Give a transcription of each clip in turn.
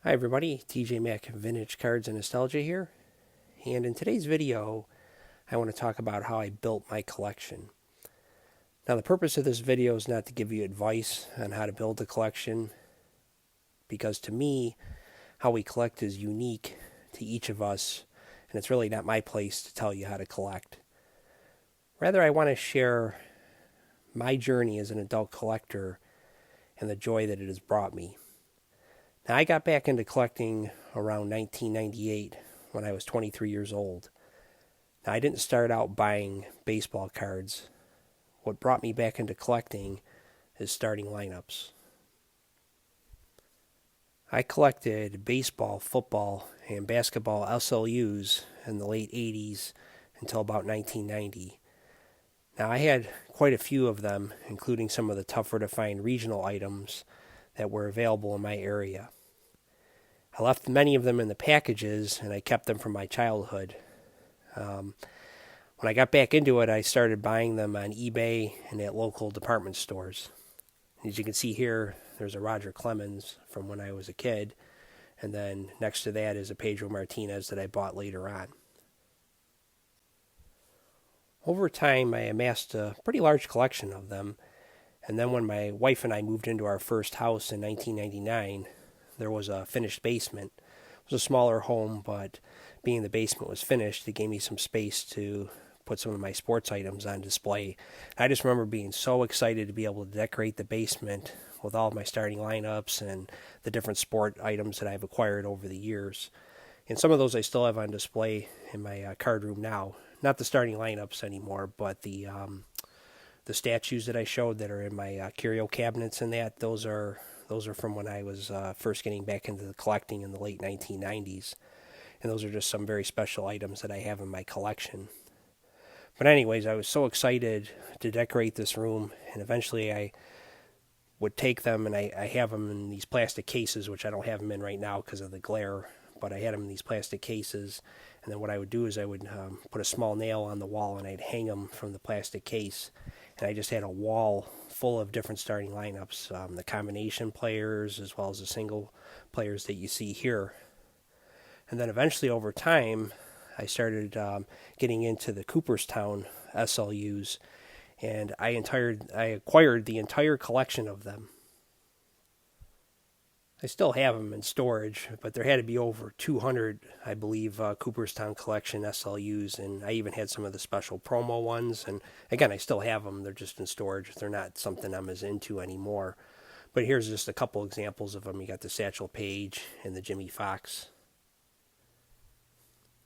Hi everybody, TJ Mack Vintage Cards and Nostalgia here, and in today's video I want to talk about how I built my collection. Now the purpose of this video is not to give you advice on how to build a collection, because to me how we collect is unique to each of us, and it's really not my place to tell you how to collect. Rather, I want to share my journey as an adult collector and the joy that it has brought me. Now, I got back into collecting around 1998 when I was 23 years old. Now, I didn't start out buying baseball cards. What brought me back into collecting is starting lineups. I collected baseball, football, and basketball SLUs in the late 80s until about 1990. Now, I had quite a few of them, including some of the tougher to find regional items that were available in my area. I left many of them in the packages, and I kept them from my childhood. When I got back into it, I started buying them on eBay and at local department stores. As you can see here, there's a Roger Clemens from when I was a kid, and then next to that is a Pedro Martinez that I bought later on. Over time, I amassed a pretty large collection of them, and then when my wife and I moved into our first house in 1999, there was a finished basement. It was a smaller home, but being the basement was finished, it gave me some space to put some of my sports items on display. I just remember being so excited to be able to decorate the basement with all of my starting lineups and the different sport items that I've acquired over the years. And some of those I still have on display in my card room now. Not the starting lineups anymore, but the statues that I showed that are in my curio cabinets and that, those are from when I was first getting back into the collecting in the late 1990s. And those are just some very special items that I have in my collection. But anyways, I was so excited to decorate this room, and eventually I would take them, and I have them in these plastic cases, which I don't have them in right now because of the glare, but I had them in these plastic cases. And then what I would do is I would put a small nail on the wall, and I'd hang them from the plastic case. And I just had a wall full of different starting lineups, the combination players as well as the single players that you see here. And then eventually over time, I started getting into the Cooperstown SLUs, and I acquired the entire collection of them. I still have them in storage, but there had to be over 200, I believe, Cooperstown collection SLUs, and I even had some of the special promo ones. And again, I still have them. They're just in storage. They're not something I'm as into anymore. But here's just a couple examples of them. You got the Satchel Paige and the Jimmy Fox.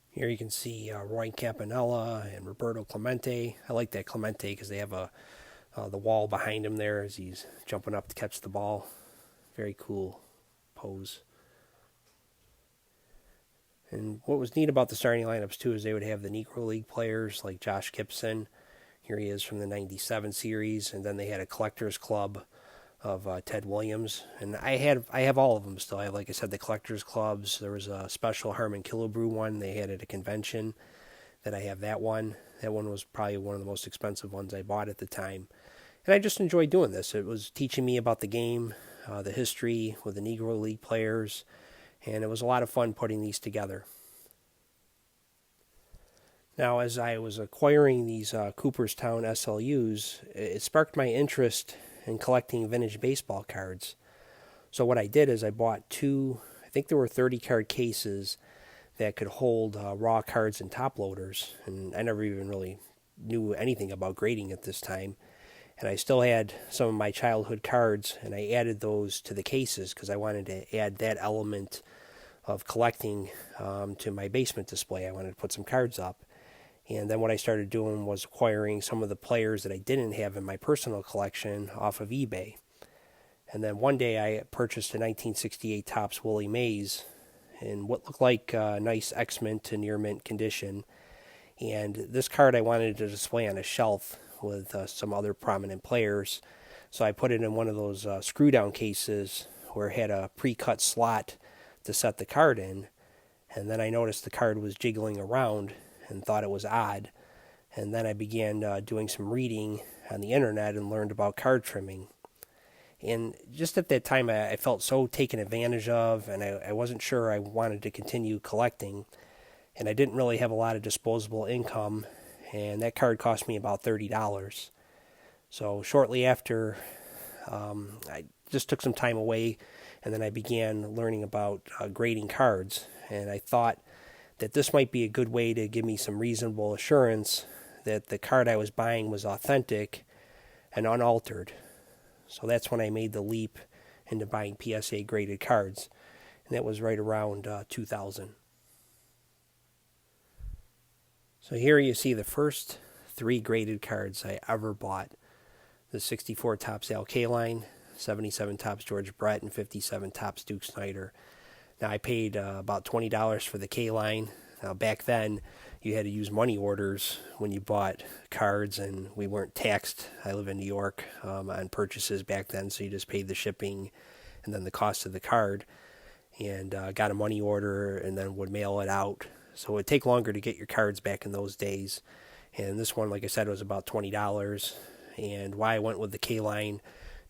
Here you can see Roy Campanella and Roberto Clemente. I like that Clemente because they have the wall behind him there as he's jumping up to catch the ball. Very cool pose. And what was neat about the starting lineups too is they would have the Negro League players like Josh Gibson. Here he is from the 97 series, and then they had a collectors club of Ted Williams, and I have all of them still. I have, like I said, the collectors clubs. There was a special Harmon Killebrew one they had at a convention that I have. That one was probably one of the most expensive ones I bought at the time, and I just enjoyed doing this. It was teaching me about the game, the history with the Negro League players, and it was a lot of fun putting these together. Now, as I was acquiring these Cooperstown SLUs, it sparked my interest in collecting vintage baseball cards. So what I did is I bought two, I think there were 30 card cases that could hold raw cards and top loaders, and I never even really knew anything about grading at this time. And I still had some of my childhood cards, and I added those to the cases because I wanted to add that element of collecting to my basement display. I wanted to put some cards up. And then what I started doing was acquiring some of the players that I didn't have in my personal collection off of eBay. And then one day I purchased a 1968 Topps Willie Mays in what looked like a nice ex-mint to near mint condition. And this card I wanted to display on a shelf with some other prominent players. So I put it in one of those screw down cases where it had a pre-cut slot to set the card in. And then I noticed the card was jiggling around and thought it was odd. And then I began doing some reading on the internet and learned about card trimming. And just at that time, I felt so taken advantage of, and I wasn't sure I wanted to continue collecting. And I didn't really have a lot of disposable income, and that card cost me about $30. So shortly after, I just took some time away, and then I began learning about grading cards. And I thought that this might be a good way to give me some reasonable assurance that the card I was buying was authentic and unaltered. So that's when I made the leap into buying PSA graded cards, and that was right around 2000. So here you see the first 3 graded cards I ever bought. The 64 Topps Al Kaline, 77 Topps George Brett, and 57 Topps Duke Snider. Now I paid about $20 for the Kaline. Now back then you had to use money orders when you bought cards, and we weren't taxed. I live in New York on purchases back then, so you just paid the shipping and then the cost of the card, and got a money order and then would mail it out. So it would take longer to get your cards back in those days. And this one, like I said, was about $20. And why I went with the Kaline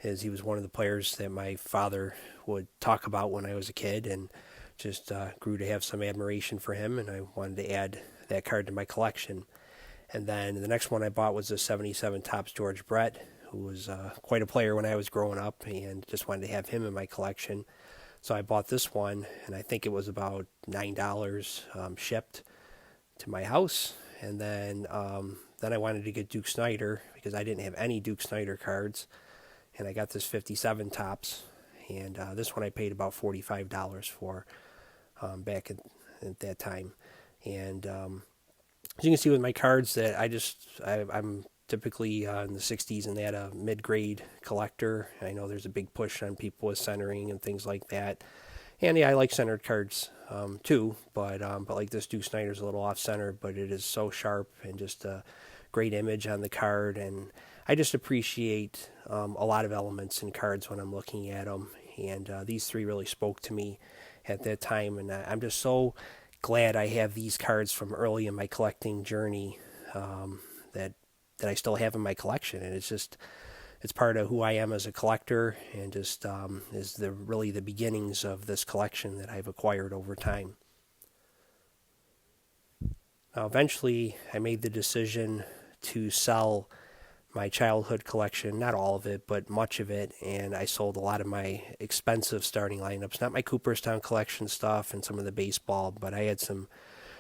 is he was one of the players that my father would talk about when I was a kid, and just grew to have some admiration for him, and I wanted to add that card to my collection. And then the next one I bought was the 77 Topps George Brett, who was quite a player when I was growing up, and just wanted to have him in my collection. So I bought this one, and I think it was about $9 shipped to my house. And then I wanted to get Duke Snider because I didn't have any Duke Snider cards, and I got this 57 Topps, and this one I paid about $45 for back at that time. And as you can see with my cards, that I'm typically in the 60s and that a mid-grade collector. I know there's a big push on people with centering and things like that. And yeah, I like centered cards too, but like this Duke Snider's a little off-center, but it is so sharp and just a great image on the card. And I just appreciate a lot of elements in cards when I'm looking at them. And these 3 really spoke to me at that time. And I'm just so glad I have these cards from early in my collecting journey that I still have in my collection. And it's part of who I am as a collector, and just is really the beginnings of this collection that I've acquired over time. Now, eventually, I made the decision to sell my childhood collection, not all of it, but much of it, and I sold a lot of my expensive starting lineups, not my Cooperstown collection stuff and some of the baseball, but I had some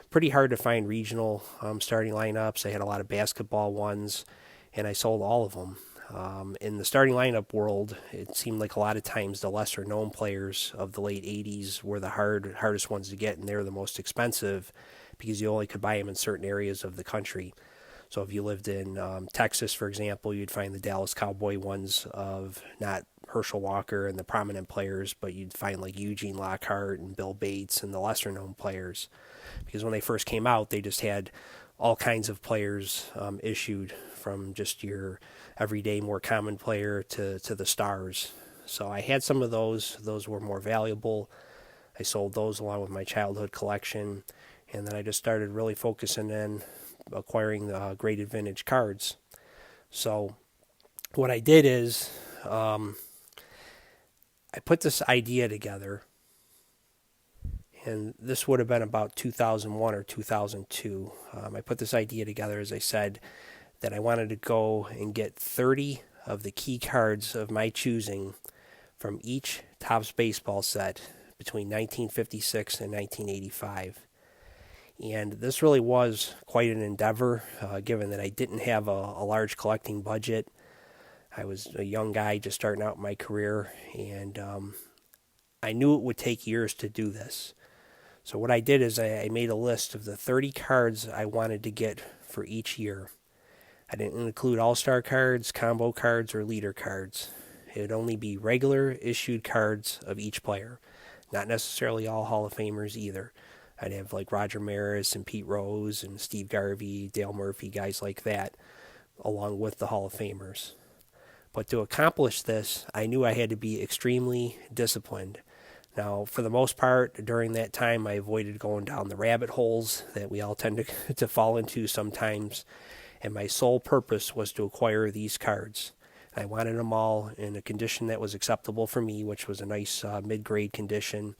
pretty hard to find regional starting lineups. I had a lot of basketball ones, and I sold all of them. In the starting lineup world, it seemed like a lot of times the lesser known players of the late 80s were the hardest ones to get, and they were the most expensive because you only could buy them in certain areas of the country. So if you lived in Texas, for example, you'd find the Dallas Cowboy ones of not Herschel Walker and the prominent players, but you'd find like Eugene Lockhart and Bill Bates and the lesser known players. Because when they first came out, they just had all kinds of players issued, from just your everyday, more common player to the stars. So I had some of those. Those were more valuable. I sold those along with my childhood collection. And then I just started really focusing in acquiring graded vintage cards. So what I did is I put this idea together, and this would have been about 2001 or 2002. I put this idea together, as I said, that I wanted to go and get 30 of the key cards of my choosing from each Topps baseball set between 1956 and 1985. And this really was quite an endeavor, given that I didn't have a large collecting budget. I was a young guy just starting out my career, and I knew it would take years to do this. So what I did is I made a list of the 30 cards I wanted to get for each year. I didn't include all-star cards, combo cards, or leader cards. It would only be regular issued cards of each player, not necessarily all Hall of Famers either. I'd have like Roger Maris and Pete Rose and Steve Garvey, Dale Murphy, guys like that, along with the Hall of Famers. But to accomplish this, I knew I had to be extremely disciplined. Now, for the most part, during that time, I avoided going down the rabbit holes that we all tend to fall into sometimes, and my sole purpose was to acquire these cards. I wanted them all in a condition that was acceptable for me, which was a nice mid-grade condition.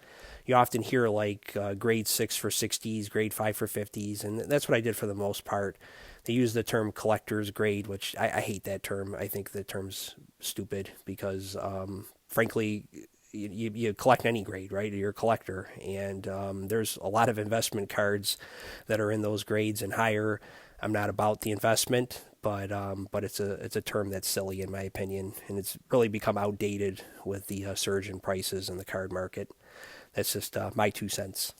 You often hear like grade 6 for 60s, grade 5 for 50s, and that's what I did for the most part. They use the term collector's grade, which I hate that term. I think the term's stupid because, frankly, you collect any grade, right? You're a collector, and there's a lot of investment cards that are in those grades and higher. I'm not about the investment, but it's a term that's silly in my opinion, and it's really become outdated with the surge in prices in the card market. That's just my 2 cents.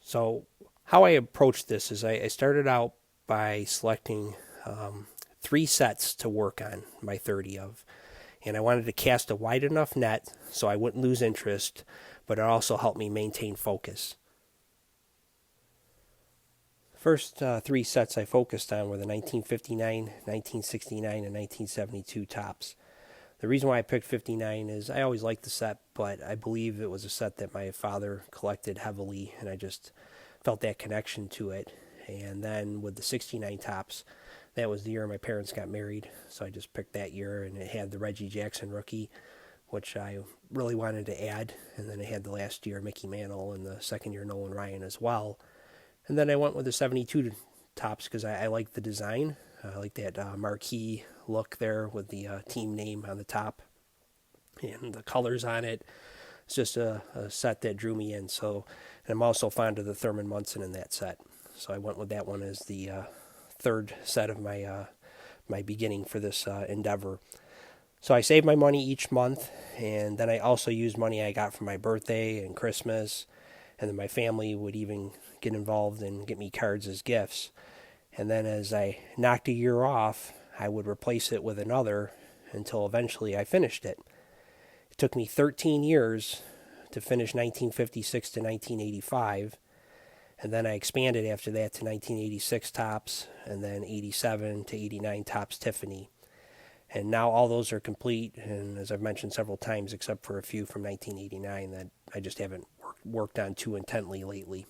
So how I approached this is I started out by selecting 3 sets to work on my 30 of. And I wanted to cast a wide enough net so I wouldn't lose interest, but it also helped me maintain focus. First 3 sets I focused on were the 1959, 1969, and 1972 Topps. The reason why I picked 59 is I always liked the set, but I believe it was a set that my father collected heavily, and I just felt that connection to it. And then with the 69 Topps, that was the year my parents got married, so I just picked that year, and it had the Reggie Jackson rookie, which I really wanted to add, and then it had the last year Mickey Mantle and the second year Nolan Ryan as well. And then I went with the 72 Topps because I like the design. I like that marquee look there with the team name on the top and the colors on it. It's just a set that drew me in. So, and I'm also fond of the Thurman Munson in that set. So I went with that one as the third set of my beginning for this endeavor. So I saved my money each month, and then I also used money I got for my birthday and Christmas, and then my family would even get involved and get me cards as gifts. And then as I knocked a year off, I would replace it with another until eventually I finished it. It took me 13 years to finish 1956 to 1985, and then I expanded after that to 1986 Topps, and then 87 to 89 Topps Tiffany. And now all those are complete, and as I've mentioned several times, except for a few from 1989 that I just haven't worked on too intently lately.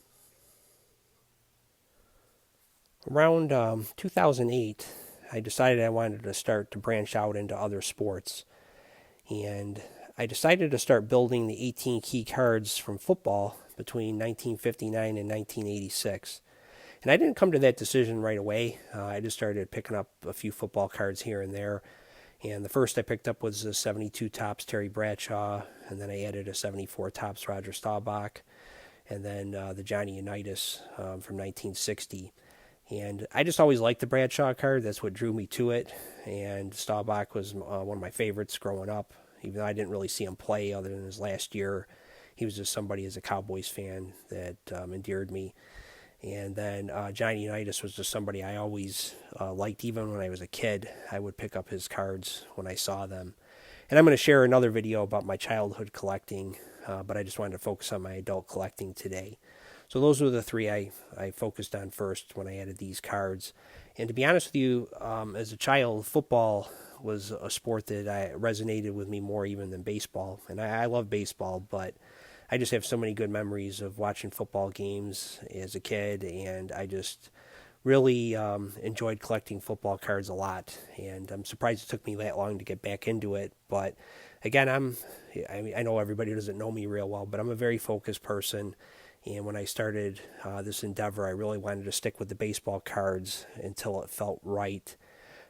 Around 2008, I decided I wanted to start to branch out into other sports. And I decided to start building the 18 key cards from football between 1959 and 1986. And I didn't come to that decision right away. I just started picking up a few football cards here and there. And the first I picked up was the 72 Topps Terry Bradshaw, and then I added a 74 Topps Roger Staubach, and then the Johnny Unitas from 1960. And I just always liked the Bradshaw card. That's what drew me to it. And Staubach was one of my favorites growing up, even though I didn't really see him play other than his last year. He was just somebody as a Cowboys fan that endeared me. And then Johnny Unitas was just somebody I always liked. Even when I was a kid, I would pick up his cards when I saw them. And I'm going to share another video about my childhood collecting, but I just wanted to focus on my adult collecting today. So those were the 3 I focused on first when I added these cards. And to be honest with you, as a child, football was a sport that resonated with me more even than baseball. And I love baseball, but I just have so many good memories of watching football games as a kid, and I just really enjoyed collecting football cards a lot. And I'm surprised it took me that long to get back into it. But again, I know everybody doesn't know me real well, but I'm a very focused person. And when I started this endeavor, I really wanted to stick with the baseball cards until it felt right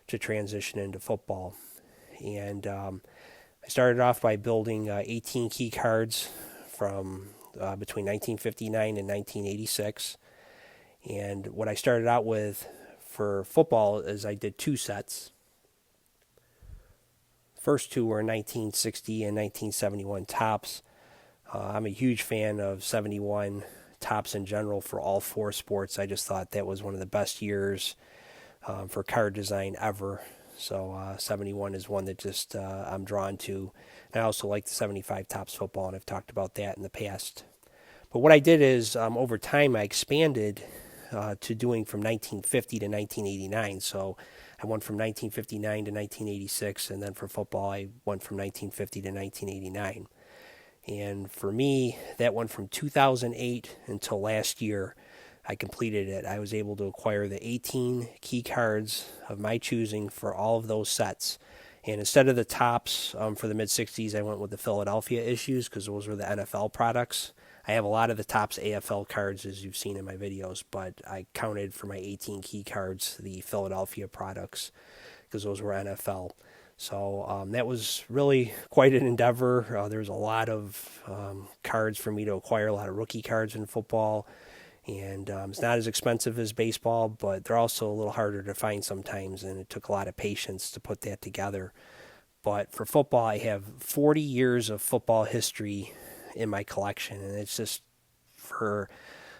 to transition into football. And I started off by building 18 key cards from between 1959 and 1986. And what I started out with for football is I did 2 sets. First 2 were 1960 and 1971 Topps. I'm a huge fan of 71 Topps in general for all 4 sports. I just thought that was one of the best years for card design ever. So 71 is one that just I'm drawn to. And I also like the 75 Topps football, and I've talked about that in the past. But what I did is over time I expanded to doing from 1950 to 1989. So I went from 1959 to 1986, and then for football I went from 1950 to 1989. And for me, that went from 2008 until last year. I completed it. I was able to acquire the 18 key cards of my choosing for all of those sets. And instead of the tops for the mid-60s, I went with the Philadelphia issues because those were the NFL products. I have a lot of the Topps AFL cards, as you've seen in my videos, but I counted for my 18 key cards the Philadelphia products because those were NFL. So that was really quite an endeavor. There was a lot of cards for me to acquire, a lot of rookie cards in football. And it's not as expensive as baseball, but they're also a little harder to find sometimes, and it took a lot of patience to put that together. But for football, I have 40 years of football history in my collection, and it's just for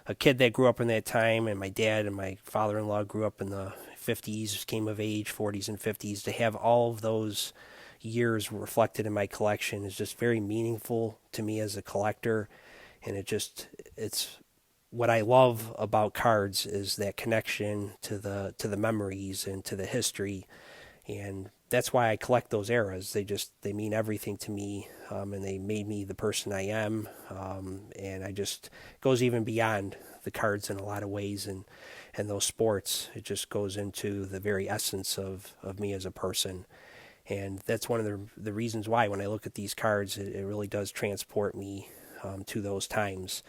a kid that grew up in that time, and my dad and my father-in-law grew up in the 50s, came of age, 40s and 50s, to have all of those years reflected in my collection is just very meaningful to me as a collector, and it's what I love about cards is that connection to the memories and to the history, and that's why I collect those eras. They mean everything to me, and they made me the person I am, and I just goes even beyond the cards in a lot of ways, and those sports. It just goes into the very essence of me as a person. And that's one of the reasons why when I look at these cards, it really does transport me to those times.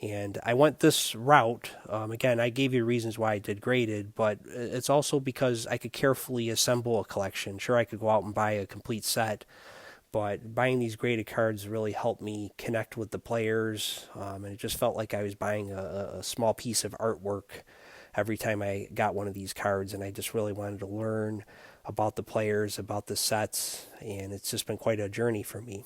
And I went this route. Again, I gave you reasons why I did graded, but it's also because I could carefully assemble a collection. Sure, I could go out and buy a complete set, but buying these graded cards really helped me connect with the players, and it just felt like I was buying a small piece of artwork every time I got one of these cards, and I just really wanted to learn about the players, about the sets, and it's just been quite a journey for me.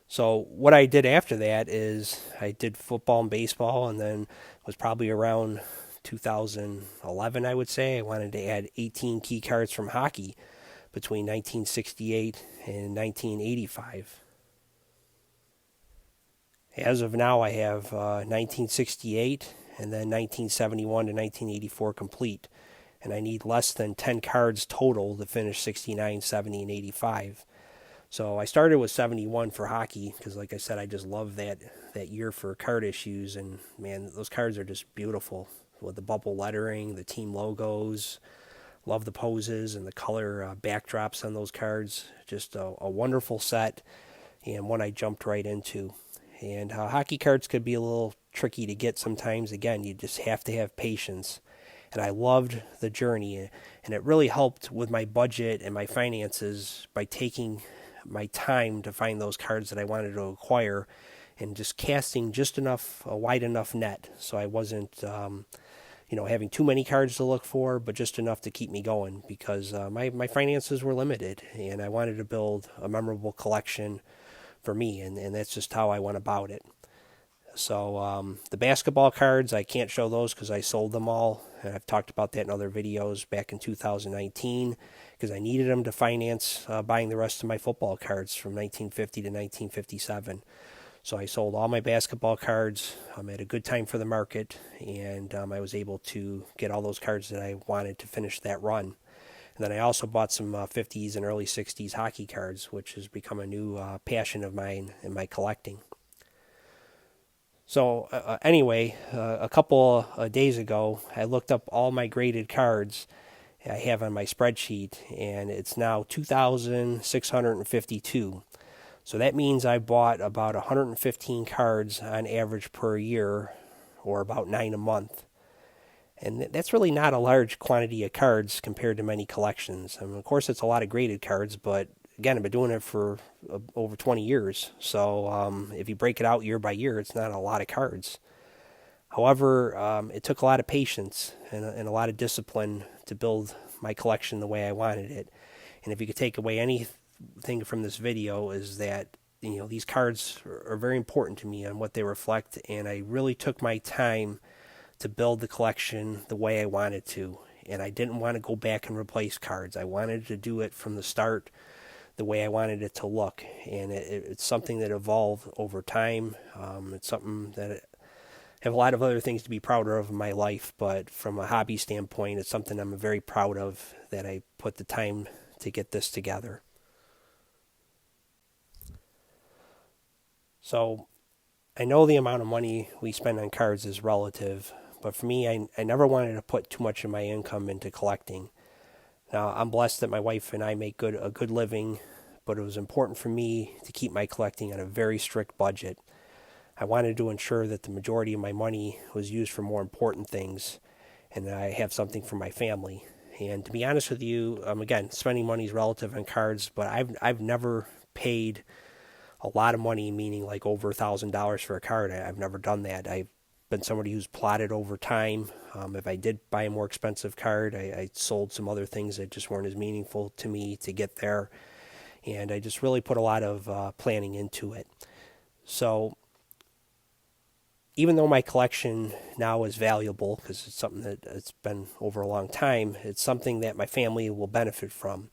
So what I did after that is I did football and baseball, and then was probably around 2011, I would say. I wanted to add 18 key cards from hockey between 1968 and 1985. As of now, I have 1968 and then 1971 to 1984 complete, and I need less than 10 cards total to finish 69, 70, and 85. So I started with 71 for hockey because, like I said, I just love that year for card issues. And, man, those cards are just beautiful with the bubble lettering, the team logos. Love the poses and the color backdrops on those cards. Just a wonderful set and one I jumped right into. And hockey cards could be a little tricky to get sometimes. Again, you just have to have patience. And I loved the journey. And it really helped with my budget and my finances by taking my time to find those cards that I wanted to acquire and just casting just enough, a wide enough net, so I wasn't, having too many cards to look for, but just enough to keep me going because my finances were limited and I wanted to build a memorable collection for me, and that's just how I went about it. So the basketball cards, I can't show those because I sold them all, and I've talked about that in other videos back in 2019 because I needed them to finance buying the rest of my football cards from 1950 to 1957. So I sold all my basketball cards at a good time for the market, and I was able to get all those cards that I wanted to finish that run. And then I also bought some 50s and early 60s hockey cards, which has become a new passion of mine in my collecting. So anyway, a couple of days ago, I looked up all my graded cards I have on my spreadsheet, and it's now 2,652. So that means I bought about 115 cards on average per year, or about 9 a month. And that's really not a large quantity of cards compared to many collections. I mean, of course, it's a lot of graded cards, but again, I've been doing it for over 20 years. So if you break it out year by year, it's not a lot of cards. However, it took a lot of patience and a lot of discipline to build my collection the way I wanted it. And if you could take away anything from this video is that, these cards are very important to me on what they reflect, and I really took my time to build the collection the way I wanted to. And I didn't want to go back and replace cards. I wanted to do it from the start the way I wanted it to look. And it's something that evolved over time. It's something that I have a lot of other things to be proud of in my life, but from a hobby standpoint, it's something I'm very proud of that I put the time to get this together. So I know the amount of money we spend on cards is relative, but for me, I never wanted to put too much of my income into collecting. Now, I'm blessed that my wife and I make a good living, but it was important for me to keep my collecting on a very strict budget. I wanted to ensure that the majority of my money was used for more important things and that I have something for my family. And to be honest with you, again, spending money is relative on cards, but I've never paid a lot of money, meaning like over $1,000 for a card. I've never done that. I've been somebody who's plotted over time. If I did buy a more expensive card, I sold some other things that just weren't as meaningful to me to get there. And I just really put a lot of planning into it. So even though my collection now is valuable, because it's something that it's been over a long time, it's something that my family will benefit from.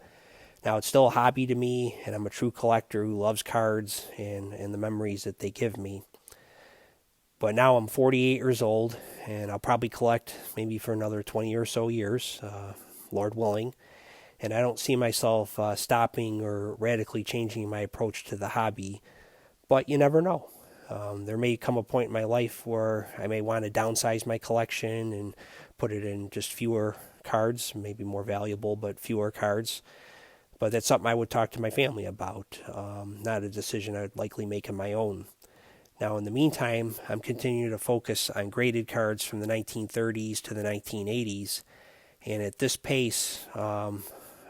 Now, it's still a hobby to me, and I'm a true collector who loves cards and the memories that they give me. But now I'm 48 years old, and I'll probably collect maybe for another 20 or so years, Lord willing. And I don't see myself stopping or radically changing my approach to the hobby, but you never know. There may come a point in my life where I may want to downsize my collection and put it in just fewer cards, maybe more valuable, but fewer cards. But that's something I would talk to my family about, not a decision I would likely make on my own. Now, in the meantime, I'm continuing to focus on graded cards from the 1930s to the 1980s. And at this pace, I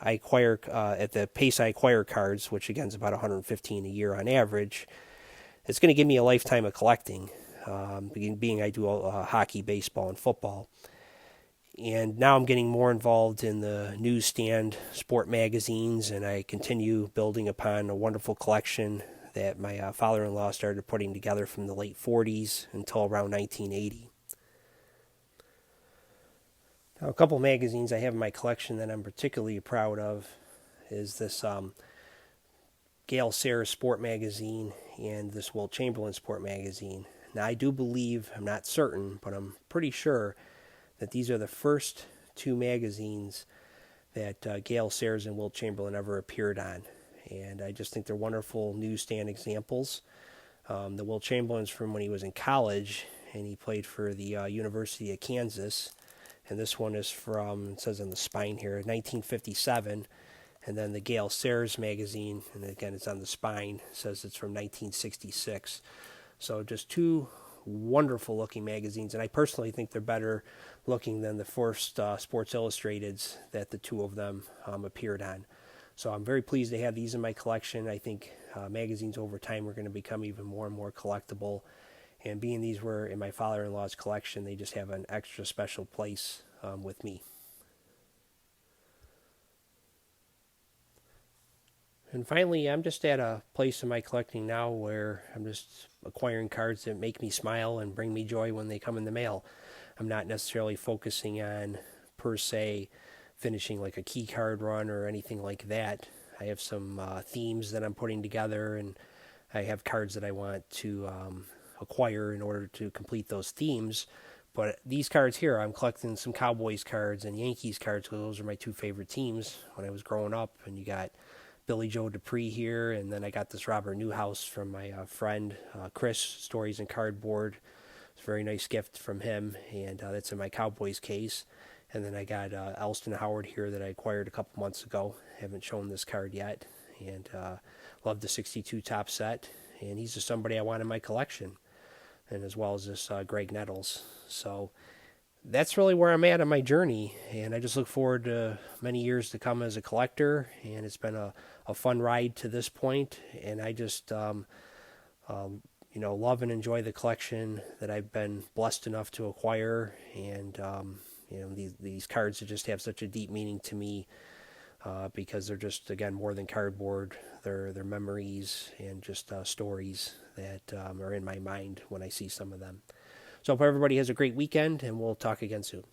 acquire at the pace I acquire cards, which again is about 115 a year on average. It's going to give me a lifetime of collecting, being I do hockey, baseball, and football. And now I'm getting more involved in the newsstand sport magazines, and I continue building upon a wonderful collection that my father-in-law started putting together from the late 40s until around 1980. Now, a couple magazines I have in my collection that I'm particularly proud of is this Gale Sayers Sport Magazine and this Wilt Chamberlain Sport Magazine. Now, I do believe, I'm not certain, but I'm pretty sure that these are the first two magazines that Gale Sayers and Wilt Chamberlain ever appeared on. And I just think they're wonderful newsstand examples. The Wilt Chamberlain's from when he was in college, and he played for the University of Kansas. And this one is from, it says on the spine here, 1957. And then the Gale Sayers magazine, and again it's on the spine, says it's from 1966. So just two wonderful looking magazines, and I personally think they're better looking than the first Sports Illustrateds that the two of them appeared on. So I'm very pleased to have these in my collection. I think magazines over time are going to become even more and more collectible. And being these were in my father-in-law's collection, they just have an extra special place with me. And finally, I'm just at a place in my collecting now where I'm just acquiring cards that make me smile and bring me joy when they come in the mail. I'm not necessarily focusing on, per se, finishing like a key card run or anything like that. I have some themes that I'm putting together, and I have cards that I want to acquire in order to complete those themes. But these cards here, I'm collecting some Cowboys cards and Yankees cards, because those are my two favorite teams when I was growing up. And you got Billy Joe Dupree here, and then I got this Robert Newhouse from my friend Chris, Stories and Cardboard. It's a very nice gift from him, and that's in my Cowboys case. And then I got Elston Howard here that I acquired a couple months ago. Haven't shown this card yet, and love the 62 top set. And he's just somebody I want in my collection, and as well as this Greg Nettles. So that's really where I'm at on my journey, and I just look forward to many years to come as a collector. And it's been a fun ride to this point, and I just love and enjoy the collection that I've been blessed enough to acquire. And these cards that just have such a deep meaning to me, because they're just, again, more than cardboard. They're memories and just stories that are in my mind when I see some of them. So I hope everybody has a great weekend, and we'll talk again soon.